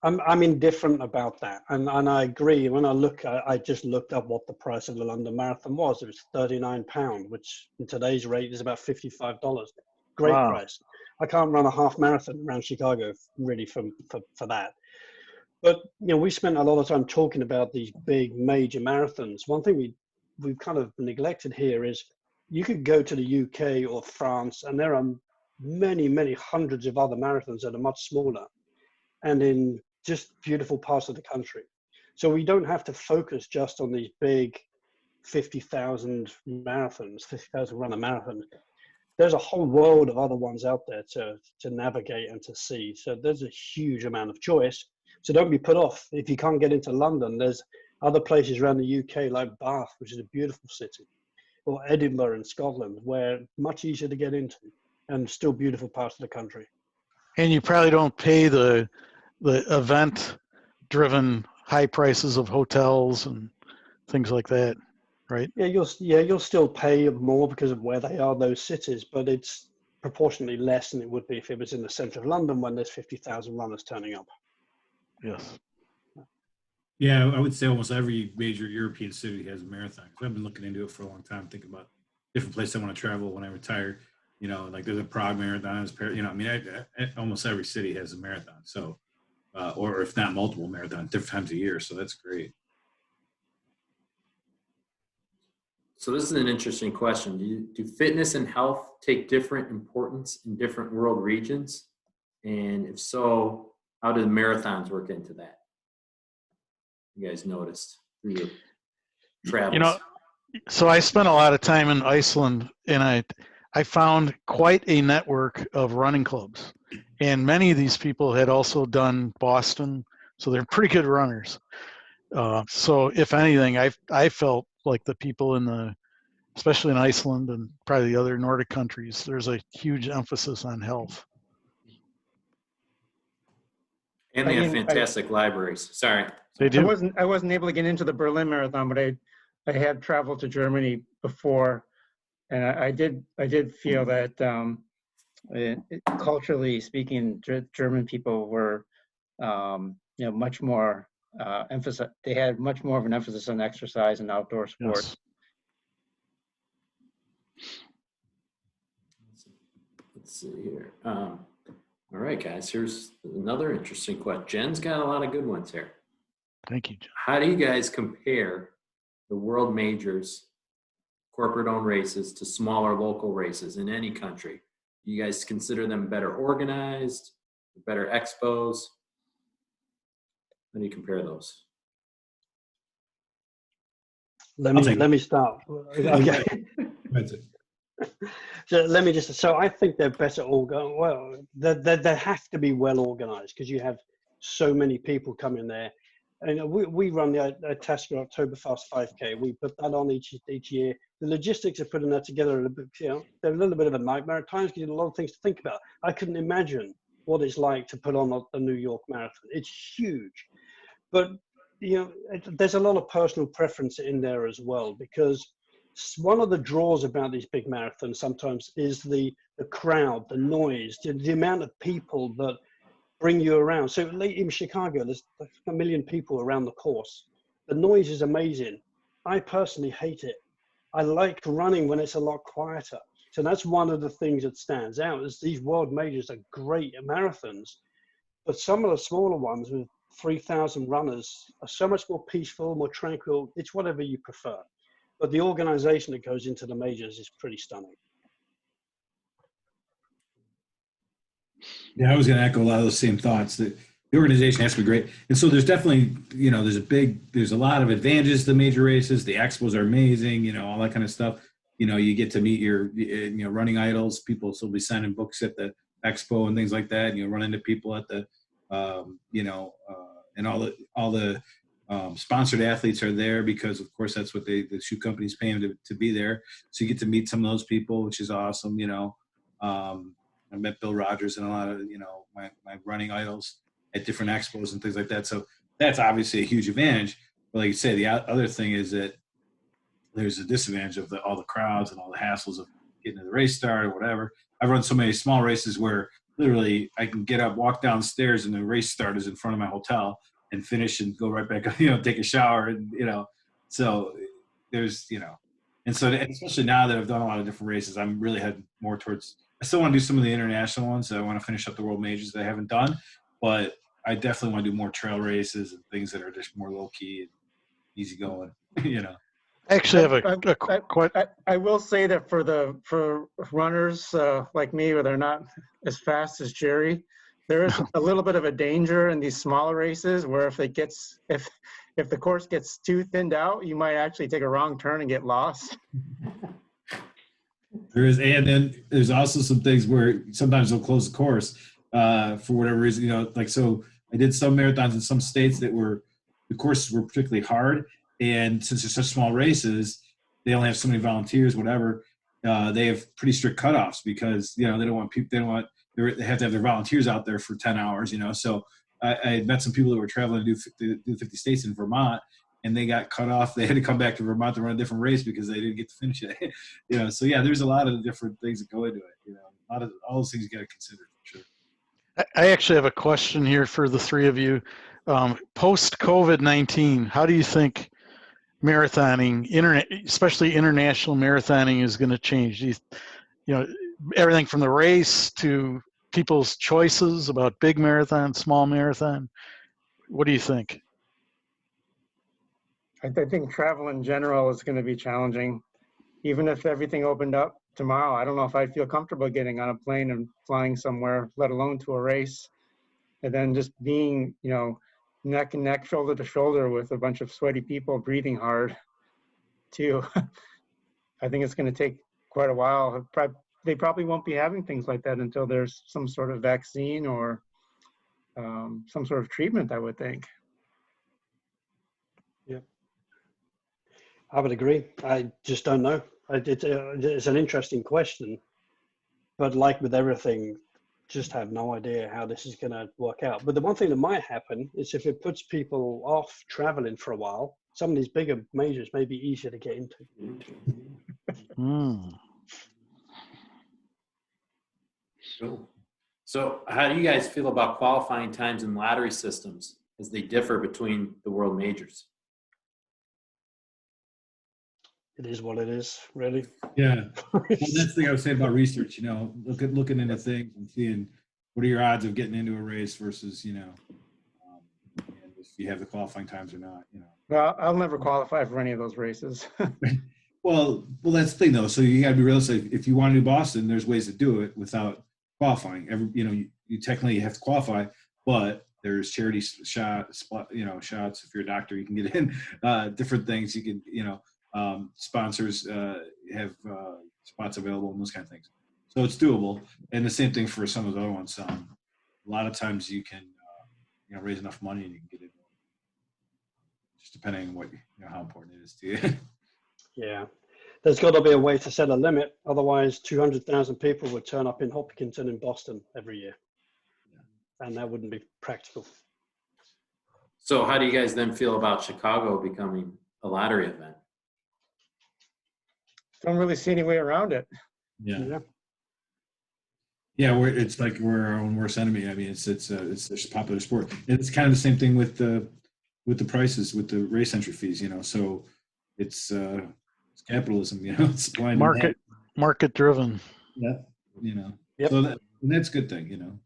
I'm indifferent about that, and I agree. When I just looked up what the price of the London Marathon was. It was £39, which in today's rate is about $55. Great price. I can't run a half marathon around Chicago really for that. But we spent a lot of time talking about these big major marathons. One thing we've kind of neglected here is you could go to the UK or France, and there are many, many hundreds of other marathons that are much smaller and in just beautiful parts of the country. So we don't have to focus just on these big 50,000 marathons, 50,000 runner marathons. There's a whole world of other ones out there to navigate and to see. So there's a huge amount of choice. So don't be put off. If you can't get into London, there's other places around the UK like Bath, which is a beautiful city, or Edinburgh in Scotland, where much easier to get into and still beautiful parts of the country. And you probably don't pay the event-driven high prices of hotels and things like that, right? Yeah, you'll still pay more because of where they are, those cities, but it's proportionately less than it would be if it was in the centre of London when there's 50,000 runners turning up. Yes. Yeah, I would say almost every major European city has a marathon. I've been looking into it for a long time, thinking about different places I want to travel when I retire. You know, like there's a Prague marathon, you know, I mean, almost every city has a marathon. So, or if not multiple marathons, different times a year. So that's great. So this is an interesting question. Do fitness and health take different importance in different world regions? And if so, how do the marathons work into that? You guys noticed through your travels? You know, so I spent a lot of time in Iceland, and I found quite a network of running clubs, and many of these people had also done Boston, so they're pretty good runners. So if anything, I felt like the people especially in Iceland and probably the other Nordic countries, there's a huge emphasis on health. And they have fantastic libraries. Sorry. They do. I wasn't able to get into the Berlin Marathon, but I had traveled to Germany before, and I did feel that culturally speaking, German people were you know, much more emphasis. They had much more of an emphasis on exercise and outdoor sports. Yes. Let's see here. All right, guys, here's another interesting question. Jen's got a lot of good ones here. Thank you, Jen. How do you guys compare the world majors, corporate-owned races, to smaller local races in any country? Do you guys consider them better organized, better expos? How do you compare those? Let me start. Okay. That's it. So I think they're better organized. Well, they have to be well organized because you have so many people coming there. And we run the Itasca Oktoberfest 5K. We put that on each year. The logistics of putting that together, you know, they're a little bit of a nightmare at times because you have a lot of things to think about. I couldn't imagine what it's like to put on a New York Marathon. It's huge. But, you know, there's a lot of personal preference in there as well, because one of the draws about these big marathons sometimes is the crowd, the noise, the amount of people that bring you around. So in Chicago, there's a million people around the course. The noise is amazing. I personally hate it. I like running when it's a lot quieter. So that's one of the things that stands out, is these world majors are great at marathons, but some of the smaller ones with 3,000 runners are so much more peaceful, more tranquil. It's whatever you prefer. But the organization that goes into the majors is pretty stunning. Yeah, I was going to echo a lot of those same thoughts. That the organization has to be great, and so there's definitely, you know, there's a lot of advantages to the major races. The expos are amazing, you know, all that kind of stuff. You know, you get to meet your, you know, running idols. People will be signing books at the expo and things like that. And you run into people at the, you know, and all the sponsored athletes are there because, of course, that's what the shoe companies pay them to be there. So you get to meet some of those people, which is awesome. You know, I met Bill Rogers and a lot of, you know, my running idols at different expos and things like that. So that's obviously a huge advantage. But like you say, the other thing is that there's a disadvantage of all the crowds and all the hassles of getting to the race start or whatever. I've run so many small races where literally I can get up, walk downstairs, and the race start is in front of my hotel, and finish and go right back, you know, take a shower, and, you know, so there's, you know, and so especially now that I've done a lot of different races, I'm really heading more towards, I still want to do some of the international ones. I want to finish up the world majors that I haven't done, but I definitely want to do more trail races and things that are just more low key and easy going, you know. I actually have I will say that for runners like me, where they're not as fast as Jerry, there is a little bit of a danger in these smaller races where if the course gets too thinned out, you might actually take a wrong turn and get lost. There is, and then there's also some things where sometimes they'll close the course for whatever reason, you know, like, so I did some marathons in some states that the courses were particularly hard. And since they're such small races, they only have so many volunteers, whatever. They have pretty strict cutoffs because, you know, they have to have their volunteers out there for 10 hours, you know. So I met some people that were traveling to do 50 states in Vermont, and they got cut off. They had to come back to Vermont to run a different race because they didn't get to finish it. You know, so yeah, there's a lot of different things that go into it. You know, all those things you got to consider for sure. I actually have a question here for the three of you. Post COVID-19, how do you think marathoning, especially international marathoning, is going to change? You know, everything from the race to people's choices about big marathon, small marathon. What do you think? I think travel in general is going to be challenging. Even if everything opened up tomorrow, I don't know if I'd feel comfortable getting on a plane and flying somewhere, let alone to a race. And then just being, neck and neck, shoulder to shoulder with a bunch of sweaty people breathing hard too. I think it's going to take quite a while. They probably won't be having things like that until there's some sort of vaccine or some sort of treatment, I would think. Yeah, I would agree. I just don't know. It's an interesting question, but like with everything, just have no idea how this is going to work out. But the one thing that might happen is if it puts people off traveling for a while, some of these bigger majors may be easier to get into. Cool. So how do you guys feel about qualifying times and lottery systems as they differ between the world majors? It is what it is, really. Yeah. Well, that's the thing I was saying about research, looking into things and seeing what are your odds of getting into a race versus, and if you have the qualifying times or not, Well, I'll never qualify for any of those races. Well, that's the thing though. So you got to be realistic. If you want to do Boston, there's ways to do it without qualifying. You technically have to qualify, but there's charity shots. If you're a doctor, you can get in. Different things you can, sponsors have spots available and those kind of things. So it's doable. And the same thing for some of the other ones. A lot of times you can, raise enough money and you can get in. Just depending on what how important it is to you. Yeah, there's got to be a way to set a limit. Otherwise, 200,000 people would turn up in Hopkinton in Boston every year. And that wouldn't be practical. So how do you guys then feel about Chicago becoming a lottery event? Don't really see any way around it. Yeah. Yeah, it's like we're our own worst enemy. I mean, it's a popular sport. It's kind of the same thing with the prices, with the race entry fees. So it's capitalism. It's supply and demand. Market driven. Yeah. Yep. So that's a good thing.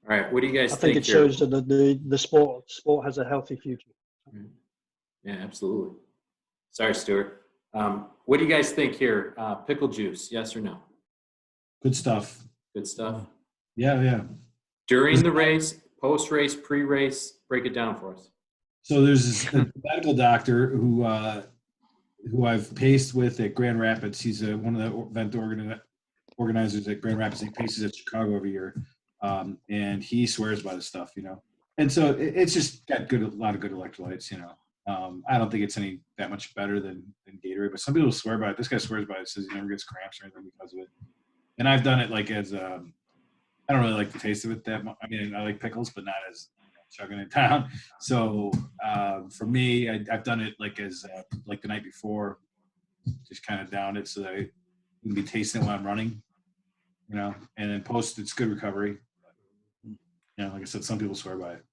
All right, what do you guys I think it here? shows that the sport has a healthy future. Yeah, absolutely. Sorry, Stuart. What do you guys think here? Pickle juice, yes or no? Good stuff. Good stuff. Yeah. During the race, post-race, pre-race, break it down for us. So there's a medical doctor who I've paced with at Grand Rapids. He's one of the event organizers at Grand Rapids. He paces at Chicago every year, and he swears by this stuff, And so it's just got a lot of good electrolytes, I don't think it's that much better than Gatorade, but some people swear by it. This guy swears by it. Says he never gets cramps or anything because of it. And I've done it as I don't really like the taste of it that much. I mean, I like pickles, but not as chugging it down. So for me, I've done it as the night before, just kind of down it so that I can be tasting it while I'm running, and then post it's good recovery. Like I said, some people swear by it.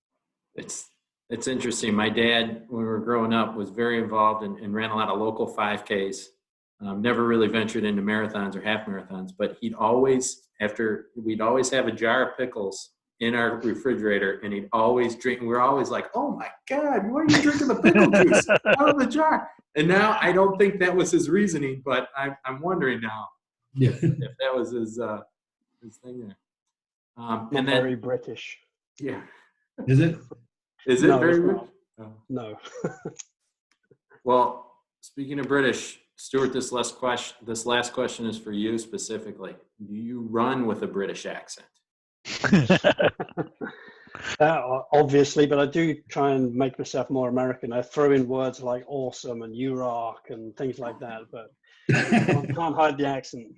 It's interesting. My dad, when we were growing up, was very involved and ran a lot of local 5Ks. Never really ventured into marathons or half marathons, but we'd always have a jar of pickles in our refrigerator, and he'd always drink. And we were always like, "Oh my God, why are you drinking the pickle juice out of the jar?" And now I don't think that was his reasoning, but I'm wondering now if that was his thing there. And then very British. Yeah, is it? Is it No, very it's British? not. No. Well, speaking of British, Stuart, this last question is for you specifically. Do you run with a British accent? Obviously, but I do try and make myself more American. I throw in words like awesome and you rock and things like that, but I can't hide the accent.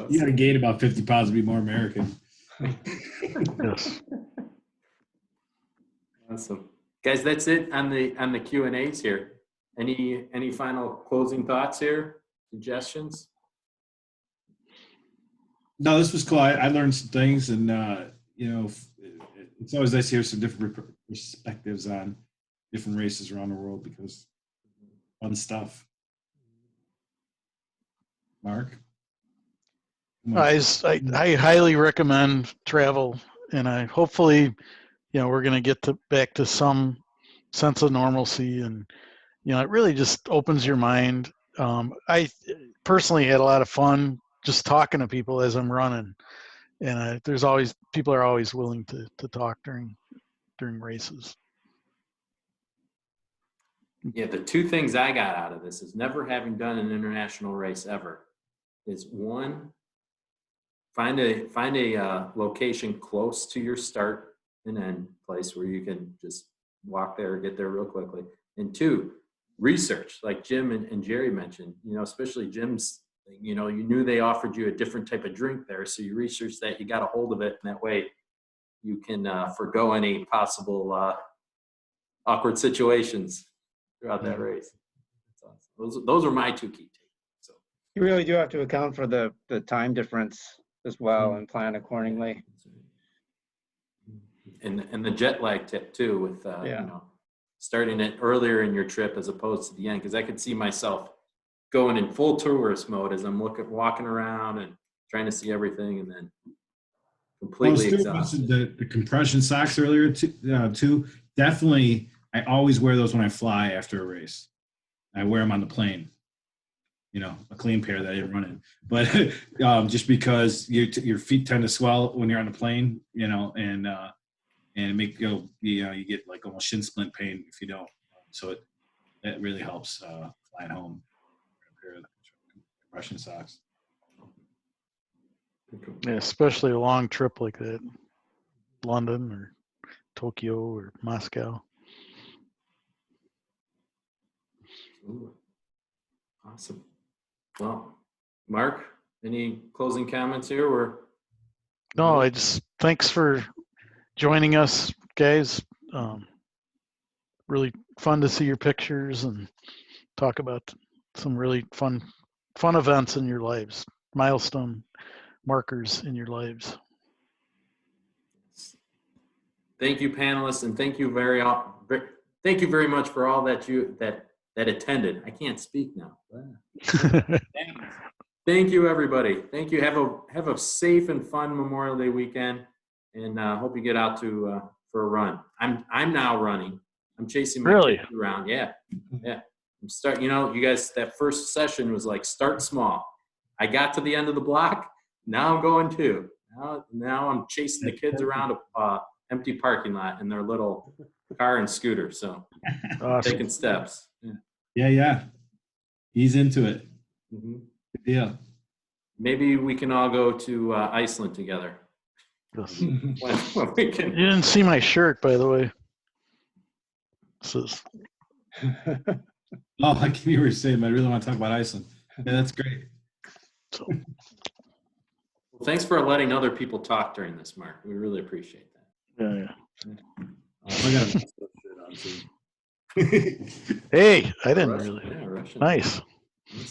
You got to gain about 50 pounds to be more American. Yes. Awesome. Guys, that's it on the Q&As here. Any final closing thoughts here? Suggestions? No, this was cool. I learned some things, and it's always nice to hear some different perspectives on different races around the world because fun stuff. Mark? I highly recommend travel, and I hopefully, we're going to get back to some sense of normalcy, and it really just opens your mind. I personally had a lot of fun just talking to people as I'm running, and people are always willing to talk during races. Yeah, the two things I got out of this is never having done an international race ever is one, find a location close to your start and end place where you can just walk there or get there real quickly. And two, research, like Jim and Jerry mentioned, especially Jim's thing, you knew they offered you a different type of drink there. So you researched that, you got a hold of it, and that way you can forgo any possible awkward situations throughout that race. Those are my two key takeaways. So You really do have to account for the time difference as well and plan accordingly. And the jet lag tip too, with starting it earlier in your trip as opposed to the end, because I could see myself going in full tourist mode as I'm walking around and trying to see everything, and then completely exhausted. The compression socks earlier too. Definitely, I always wear those when I fly after a race. I wear them on the plane. A clean pair that I didn't run in, but just because your feet tend to swell when you're on the plane, and make you get like almost shin splint pain if you don't. So that really helps flying home. A pair of compression socks. Yeah, especially a long trip like that, London or Tokyo or Moscow. Ooh. Awesome. Well, Mark, any closing comments here? No, thanks for joining us, guys. Really fun to see your pictures and talk about some really fun events in your lives, milestone markers in your lives. Thank you, panelists, and thank you very much for all that attended. I can't speak now. Thank you, everybody. Thank you. Have a safe and fun Memorial Day weekend, and hope you get out for a run. I'm now running. I'm chasing my kids around. Yeah. I'm you guys, that first session was like start small. I got to the end of the block. Now I'm going too. Now I'm chasing the kids around a empty parking lot in their little car and scooter. So awesome. Taking steps. Yeah. He's into it. Mm-hmm. Good deal. Maybe we can all go to Iceland together. Yes. when we can. You didn't see my shirt, by the way. Oh, I can hear what you're saying, but I really want to talk about Iceland. Yeah, that's great. So. Well, thanks for letting other people talk during this, Mark. We really appreciate that. Yeah. I got a shirt on too. Hey, I didn't Russian, really. yeah, Russian. Nice.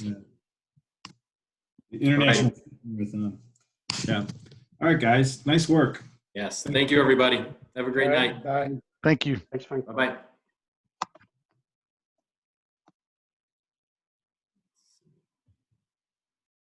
Yeah. The international marathon. Yeah. All right, guys. Nice work. Yes. Thank you, everybody. Have a great night. Bye. Thank you. Thanks, Frank. Bye-bye.